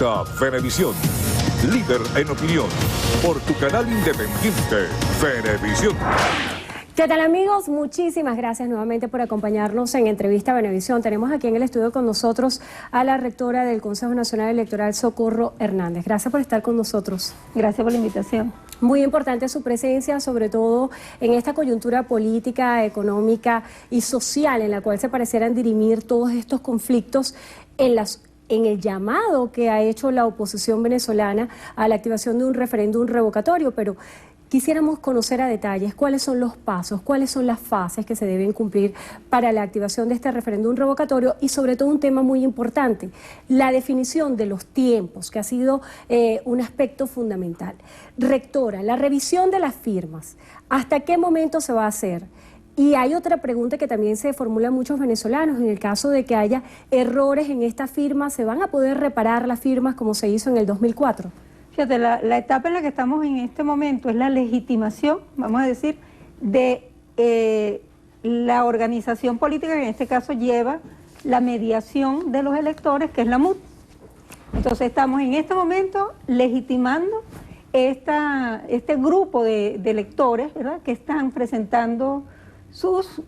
Presenta Venevisión, líder en opinión, por tu canal independiente, Venevisión. ¿Qué tal, amigos? Muchísimas gracias nuevamente por acompañarnos en Entrevista Venevisión. Tenemos aquí en el estudio con nosotros a la rectora del Consejo Nacional Electoral, Socorro Hernández. Gracias por estar con nosotros. Gracias por la invitación. Muy importante su presencia, sobre todo en esta coyuntura política, económica y social en la cual se parecieran dirimir todos estos conflictos en el llamado que ha hecho la oposición venezolana a la activación de un referéndum revocatorio, pero quisiéramos conocer a detalles cuáles son los pasos, cuáles son las fases que se deben cumplir para la activación de este referéndum revocatorio y sobre todo un tema muy importante, la definición de los tiempos, que ha sido un aspecto fundamental. Rectora, la revisión de las firmas, ¿hasta qué momento se va a hacer? Y hay otra pregunta que también se formula a muchos venezolanos, en el caso de que haya errores en esta firma, ¿se van a poder reparar las firmas como se hizo en el 2004? Fíjate, la etapa en la que estamos en este momento es la legitimación, vamos a decir, de la organización política que en este caso lleva la mediación de los electores, que es la MUT. Entonces estamos en este momento legitimando este grupo de electores, ¿verdad?, que están presentando sus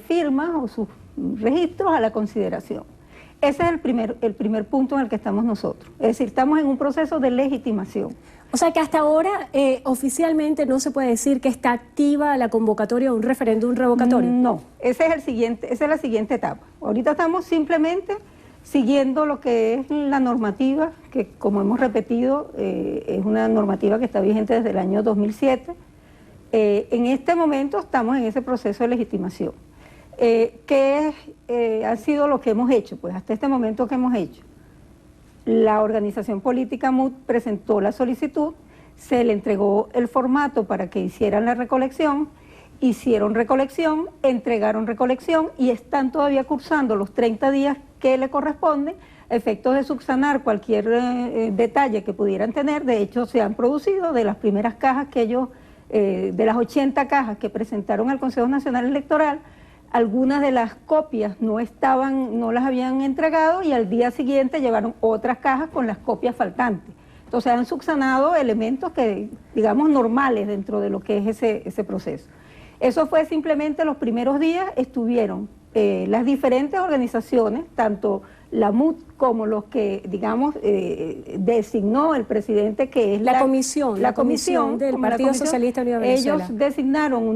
firmas o sus registros a la consideración. Ese es el primer punto en el que estamos nosotros. Es decir, estamos en un proceso de legitimación. O sea que hasta ahora oficialmente no se puede decir que está activa la convocatoria a un referéndum revocatorio. No, esa es la siguiente etapa. Ahorita estamos simplemente siguiendo lo que es la normativa, que como hemos repetido, es una normativa que está vigente desde el año 2007. En este momento estamos en ese proceso de legitimación. ¿Qué ha sido lo que hemos hecho? Pues hasta este momento, ¿qué hemos hecho? La organización política MUT presentó la solicitud, se le entregó el formato para que hicieran la recolección, hicieron recolección, entregaron recolección y están todavía cursando los 30 días que le corresponden, a efectos de subsanar cualquier detalle que pudieran tener. De hecho, se han producido de las primeras cajas que ellos, de las 80 cajas que presentaron al Consejo Nacional Electoral, algunas de las copias no las habían entregado y al día siguiente llevaron otras cajas con las copias faltantes. Entonces han subsanado elementos que, digamos, normales dentro de lo que es ese proceso. Eso fue simplemente los primeros días, estuvieron las diferentes organizaciones, tanto la MUT como los que, digamos, designó el presidente, que es la comisión del Partido Socialista Unido de Venezuela. Ellos designaron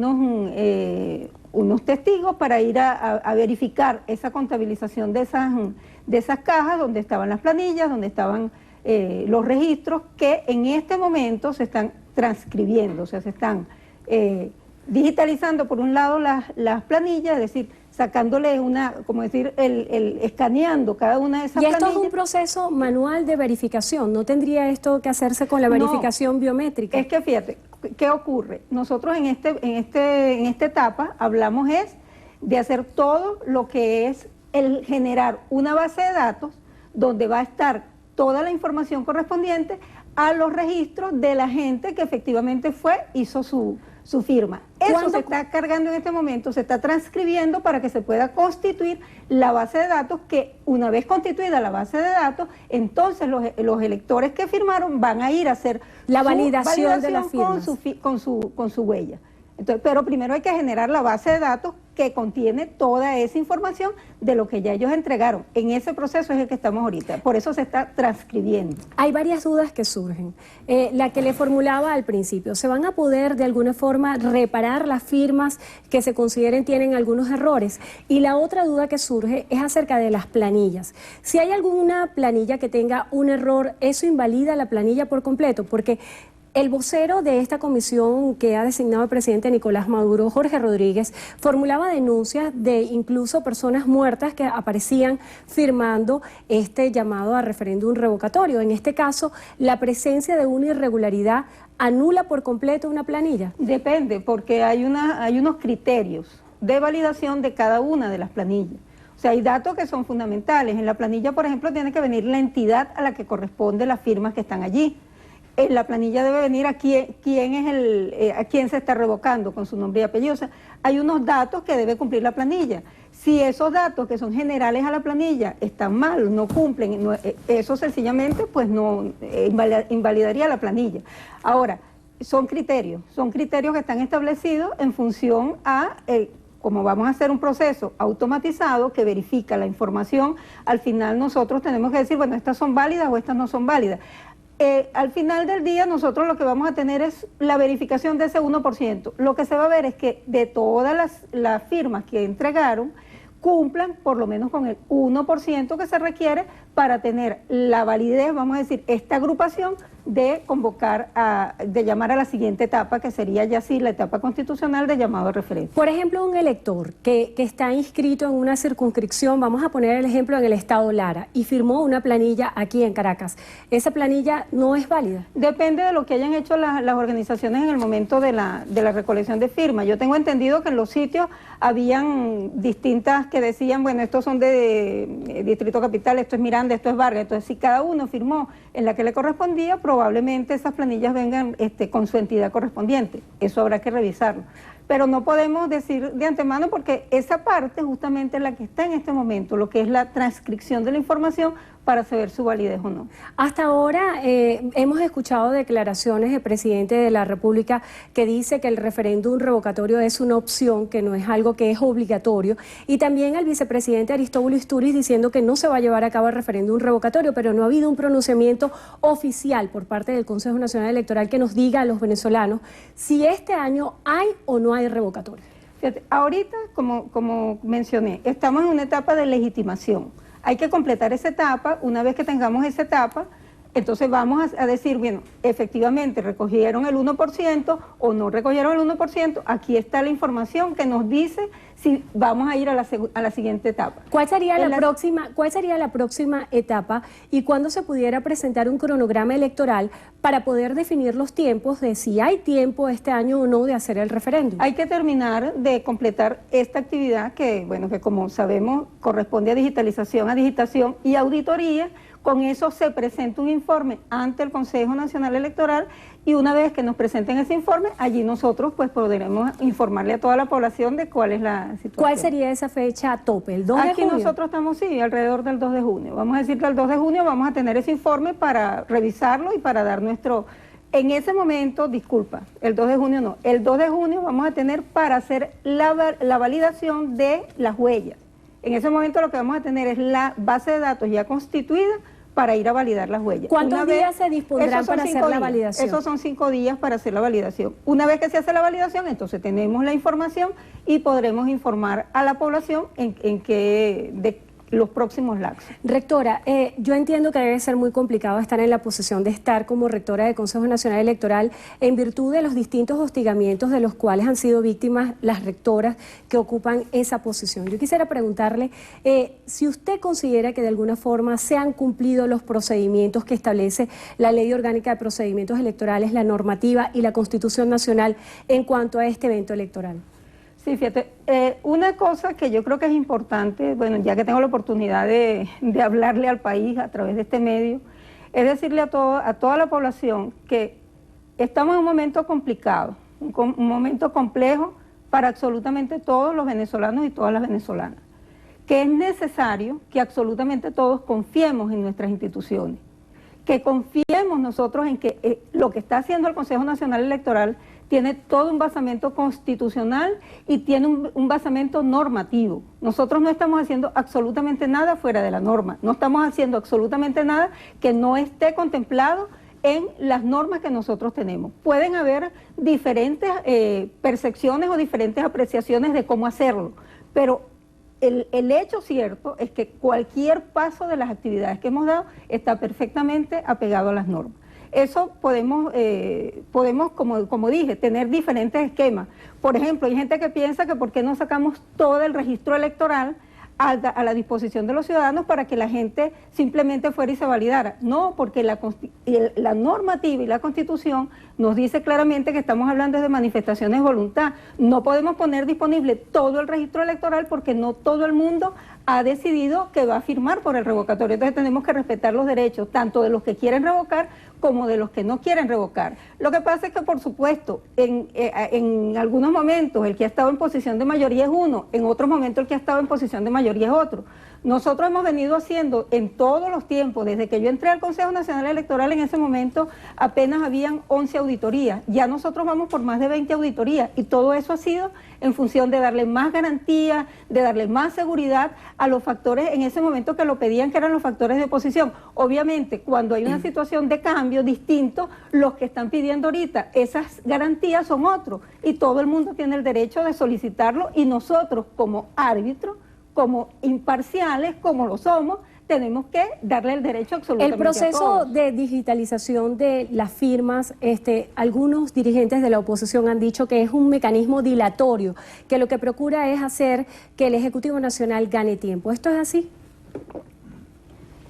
unos testigos para ir a verificar esa contabilización de esas cajas, donde estaban las planillas, donde estaban los registros, que en este momento se están transcribiendo, o sea, se están digitalizando por un lado las planillas, es decir, sacándole escaneando cada una de esas planillas. Y esto es un proceso manual de verificación, ¿no tendría esto que hacerse con la verificación biométrica? Es que fíjate, ¿qué ocurre? Nosotros en esta etapa hablamos de hacer todo lo que es el generar una base de datos donde va a estar toda la información correspondiente a los registros de la gente que efectivamente hizo su firma. Eso se está cargando en este momento, se está transcribiendo para que se pueda constituir la base de datos, que una vez constituida la base de datos, entonces los electores que firmaron van a ir a hacer la validación de las firmas con su huella. Entonces, pero primero hay que generar la base de datos que contiene toda esa información de lo que ya ellos entregaron. En ese proceso es el que estamos ahorita, por eso se está transcribiendo. Hay varias dudas que surgen. La que le formulaba al principio, ¿se van a poder de alguna forma reparar las firmas que se consideren tienen algunos errores? Y la otra duda que surge es acerca de las planillas. Si hay alguna planilla que tenga un error, ¿eso invalida la planilla por completo? Porque el vocero de esta comisión que ha designado el presidente Nicolás Maduro, Jorge Rodríguez, formulaba denuncias de incluso personas muertas que aparecían firmando este llamado a referéndum revocatorio. En este caso, ¿la presencia de una irregularidad anula por completo una planilla? Depende, porque hay unos criterios de validación de cada una de las planillas. O sea, hay datos que son fundamentales. En la planilla, por ejemplo, tiene que venir la entidad a la que corresponde las firmas que están allí. En la planilla debe venir a quién se está revocando con su nombre y apellido. O sea, hay unos datos que debe cumplir la planilla. Si esos datos que son generales a la planilla están mal, no cumplen, eso sencillamente pues no invalidaría la planilla. Ahora, son criterios que están establecidos en función a, como vamos a hacer un proceso automatizado que verifica la información, al final nosotros tenemos que decir, bueno, estas son válidas o estas no son válidas. Al final del día nosotros lo que vamos a tener es la verificación de ese 1%. Lo que se va a ver es que de todas las firmas que entregaron, cumplan por lo menos con el 1% que se requiere para tener la validez, vamos a decir, esta agrupación de convocar, de llamar a la siguiente etapa, que sería ya sí la etapa constitucional de llamado de referencia. Por ejemplo, un elector que está inscrito en una circunscripción, vamos a poner el ejemplo en el estado Lara, y firmó una planilla aquí en Caracas, ¿esa planilla no es válida? Depende de lo que hayan hecho las organizaciones en el momento de la recolección de firmas. Yo tengo entendido que en los sitios habían distintas que decían, bueno, estos son de Distrito Capital, esto es Miranda, esto es Vargas. Entonces, si cada uno firmó en la que le correspondía, probablemente esas planillas vengan con su entidad correspondiente. Eso habrá que revisarlo. Pero no podemos decir de antemano porque esa parte justamente es la que está en este momento, lo que es la transcripción de la información para saber su validez o no. Hasta ahora hemos escuchado declaraciones del presidente de la República que dice que el referéndum revocatorio es una opción, que no es algo que es obligatorio, y también al vicepresidente Aristóbulo Istúriz diciendo que no se va a llevar a cabo el referéndum revocatorio, pero no ha habido un pronunciamiento oficial por parte del Consejo Nacional Electoral que nos diga a los venezolanos si este año hay o no hay revocatorio. Fíjate, ahorita, como mencioné, estamos en una etapa de legitimación. Hay que completar esa etapa. Una vez que tengamos esa etapa, entonces vamos a decir, bueno, efectivamente recogieron el 1% o no recogieron el 1%, aquí está la información que nos dice si vamos a ir a la siguiente etapa. ¿Cuál sería la próxima etapa y cuándo se pudiera presentar un cronograma electoral para poder definir los tiempos de si hay tiempo este año o no de hacer el referéndum? Hay que terminar de completar esta actividad que, bueno, que como sabemos corresponde a digitalización, a digitación y auditoría. Con eso se presenta un informe ante el Consejo Nacional Electoral y una vez que nos presenten ese informe, allí nosotros pues podremos informarle a toda la población de cuál es la situación. ¿Cuál sería esa fecha tope? ¿El 2 de junio? Aquí nosotros estamos, sí, alrededor del 2 de junio. Vamos a decir que el 2 de junio vamos a tener ese informe para revisarlo y para dar nuestro... En ese momento, disculpa, el 2 de junio no, el 2 de junio vamos a tener para hacer la validación de las huellas. En ese momento lo que vamos a tener es la base de datos ya constituida para ir a validar las huellas. ¿Cuántos días se dispondrán para hacer la validación? Esos son 5 días para hacer la validación. Una vez que se hace la validación, entonces tenemos la información y podremos informar a la población de los próximos lapsos. Rectora, yo entiendo que debe ser muy complicado estar en la posición de estar como rectora del Consejo Nacional Electoral en virtud de los distintos hostigamientos de los cuales han sido víctimas las rectoras que ocupan esa posición. Yo quisiera preguntarle si usted considera que de alguna forma se han cumplido los procedimientos que establece la Ley Orgánica de Procedimientos Electorales, la normativa y la Constitución Nacional en cuanto a este evento electoral. Sí, fíjate, una cosa que yo creo que es importante, bueno, ya que tengo la oportunidad de hablarle al país a través de este medio, es decirle a toda la población que estamos en un momento complicado, un momento complejo para absolutamente todos los venezolanos y todas las venezolanas, que es necesario que absolutamente todos confiemos en nuestras instituciones, que confiemos nosotros en que lo que está haciendo el Consejo Nacional Electoral tiene todo un basamento constitucional y tiene un basamento normativo. Nosotros no estamos haciendo absolutamente nada fuera de la norma, no estamos haciendo absolutamente nada que no esté contemplado en las normas que nosotros tenemos. Pueden haber diferentes percepciones o diferentes apreciaciones de cómo hacerlo, pero el hecho cierto es que cualquier paso de las actividades que hemos dado está perfectamente apegado a las normas. Eso podemos como dije, tener diferentes esquemas. Por ejemplo, hay gente que piensa que por qué no sacamos todo el registro electoral a la disposición de los ciudadanos para que la gente simplemente fuera y se validara. No, porque la normativa y la Constitución nos dice claramente que estamos hablando de manifestaciones de voluntad. No podemos poner disponible todo el registro electoral porque no todo el mundo ha decidido que va a firmar por el revocatorio. Entonces tenemos que respetar los derechos, tanto de los que quieren revocar como de los que no quieren revocar. Lo que pasa es que, por supuesto, en algunos momentos el que ha estado en posición de mayoría es uno, en otros momentos el que ha estado en posición de mayoría es otro. Nosotros hemos venido haciendo en todos los tiempos, desde que yo entré al Consejo Nacional Electoral, en ese momento apenas habían 11 auditorías, ya nosotros vamos por más de 20 auditorías, y todo eso ha sido en función de darle más garantía, de darle más seguridad a los factores en ese momento que lo pedían, que eran los factores de oposición. Obviamente, cuando hay una situación de cambio distinto, los que están pidiendo ahorita esas garantías son otros, y todo el mundo tiene el derecho de solicitarlo, y nosotros como árbitros, como imparciales, como lo somos, tenemos que darle el derecho absolutamente el proceso a todos. de digitalización de las firmas, algunos dirigentes de la oposición han dicho que es un mecanismo dilatorio, que lo que procura es hacer que el Ejecutivo Nacional gane tiempo. ¿Esto es así?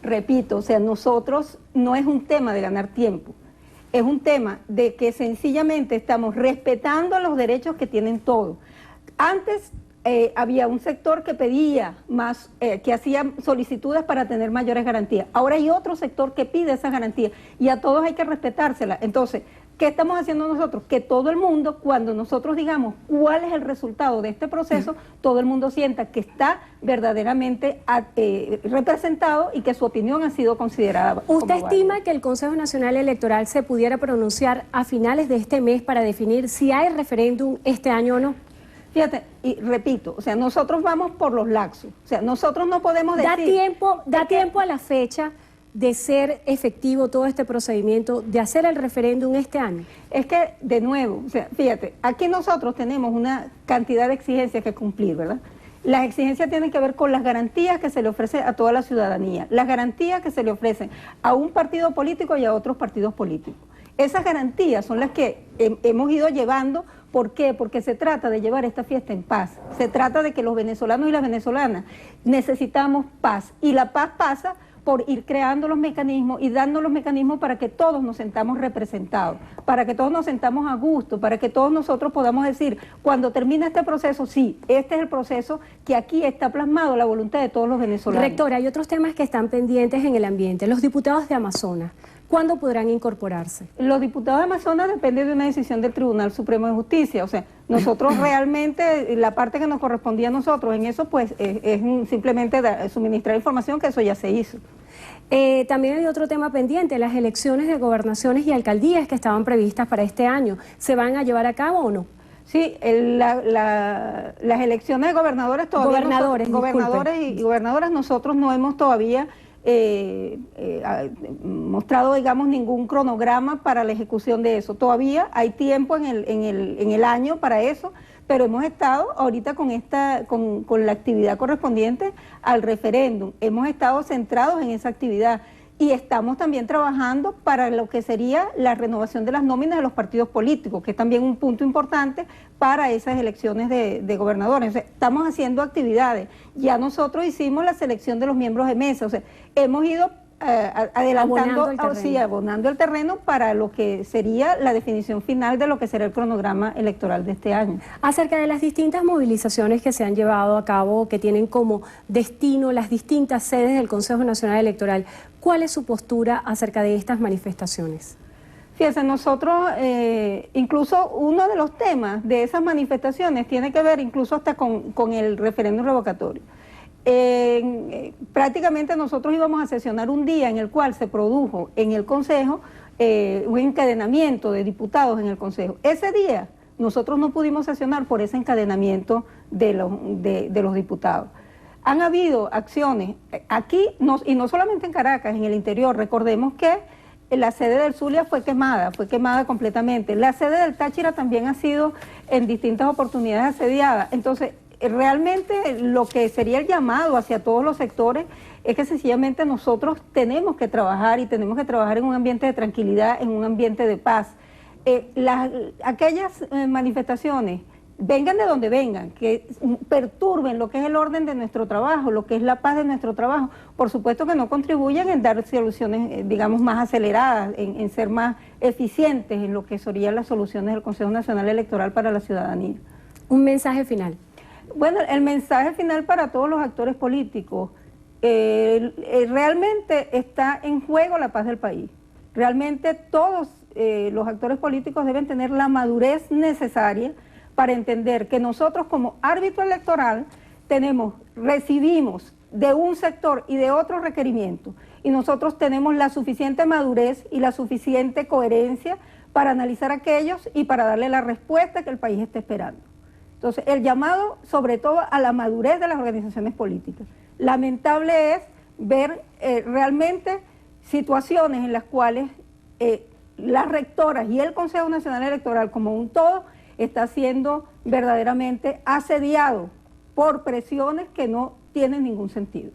Repito, o sea, nosotros no es un tema de ganar tiempo, es un tema de que sencillamente estamos respetando los derechos que tienen todos. Antes había un sector que pedía más, que hacía solicitudes para tener mayores garantías. Ahora hay otro sector que pide esas garantías y a todos hay que respetárselas. Entonces, ¿qué estamos haciendo nosotros? Que todo el mundo, cuando nosotros digamos cuál es el resultado de este proceso, todo el mundo sienta que está verdaderamente representado y que su opinión ha sido considerada. ¿Usted estima que el Consejo Nacional Electoral se pudiera pronunciar a finales de este mes para definir si hay referéndum este año o no? Fíjate, y repito, o sea, nosotros vamos por los laxos, o sea, nosotros no podemos decir... ¿Da tiempo a la fecha de ser efectivo todo este procedimiento, de hacer el referéndum este año? Es que, de nuevo, o sea, fíjate, aquí nosotros tenemos una cantidad de exigencias que cumplir, ¿verdad? Las exigencias tienen que ver con las garantías que se le ofrece a toda la ciudadanía, las garantías que se le ofrecen a un partido político y a otros partidos políticos. Esas garantías son las que hemos ido llevando. ¿Por qué? Porque se trata de llevar esta fiesta en paz. Se trata de que los venezolanos y las venezolanas necesitamos paz. Y la paz pasa por ir creando los mecanismos y dando los mecanismos para que todos nos sentamos representados, para que todos nos sentamos a gusto, para que todos nosotros podamos decir, cuando termine este proceso, sí, este es el proceso que aquí está plasmado la voluntad de todos los venezolanos. Rectora, hay otros temas que están pendientes en el ambiente. Los diputados de Amazonas, ¿cuándo podrán incorporarse? Los diputados de Amazonas dependen de una decisión del Tribunal Supremo de Justicia. O sea, nosotros realmente, la parte que nos correspondía a nosotros en eso, pues es simplemente suministrar información, que eso ya se hizo. También hay otro tema pendiente, las elecciones de gobernaciones y alcaldías que estaban previstas para este año. ¿Se van a llevar a cabo o no? Sí, las elecciones de gobernadores todavía... Gobernadores y gobernadoras, nosotros no hemos todavía... mostrado, digamos, ningún cronograma para la ejecución de eso. Todavía hay tiempo en el año para eso, pero hemos estado ahorita con la actividad correspondiente al referéndum. Hemos estado centrados en esa actividad y estamos también trabajando para lo que sería la renovación de las nóminas de los partidos políticos, que es también un punto importante para esas elecciones de gobernadores. O sea, estamos haciendo actividades. Ya nosotros hicimos la selección de los miembros de mesa, o sea, hemos ido adelantando, abonando el terreno para lo que sería la definición final de lo que será el cronograma electoral de este año. Acerca de las distintas movilizaciones que se han llevado a cabo, que tienen como destino las distintas sedes del Consejo Nacional Electoral, ¿cuál es su postura acerca de estas manifestaciones? Fíjense, nosotros, incluso uno de los temas de esas manifestaciones tiene que ver incluso hasta con el referéndum revocatorio. Prácticamente nosotros íbamos a sesionar un día en el cual se produjo en el Consejo un encadenamiento de diputados en el Consejo. Ese día nosotros no pudimos sesionar por ese encadenamiento de los diputados. Han habido acciones aquí, y no solamente en Caracas, en el interior. Recordemos que la sede del Zulia fue quemada completamente. La sede del Táchira también ha sido en distintas oportunidades asediada. Entonces, realmente lo que sería el llamado hacia todos los sectores es que sencillamente nosotros tenemos que trabajar y tenemos que trabajar en un ambiente de tranquilidad, en un ambiente de paz. Aquellas manifestaciones, vengan de donde vengan, que perturben lo que es el orden de nuestro trabajo, lo que es la paz de nuestro trabajo, por supuesto que no contribuyen en dar soluciones, digamos, más aceleradas, en ser más eficientes en lo que serían las soluciones del Consejo Nacional Electoral para la ciudadanía. Un mensaje final. Bueno, el mensaje final para todos los actores políticos, realmente está en juego la paz del país. Realmente todos los actores políticos deben tener la madurez necesaria para entender que nosotros como árbitro electoral recibimos de un sector y de otro requerimientos, y nosotros tenemos la suficiente madurez y la suficiente coherencia para analizar aquellos y para darle la respuesta que el país está esperando. Entonces, el llamado sobre todo a la madurez de las organizaciones políticas. Lamentable es ver realmente situaciones en las cuales las rectoras y el Consejo Nacional Electoral como un todo está siendo verdaderamente asediado por presiones que no tienen ningún sentido.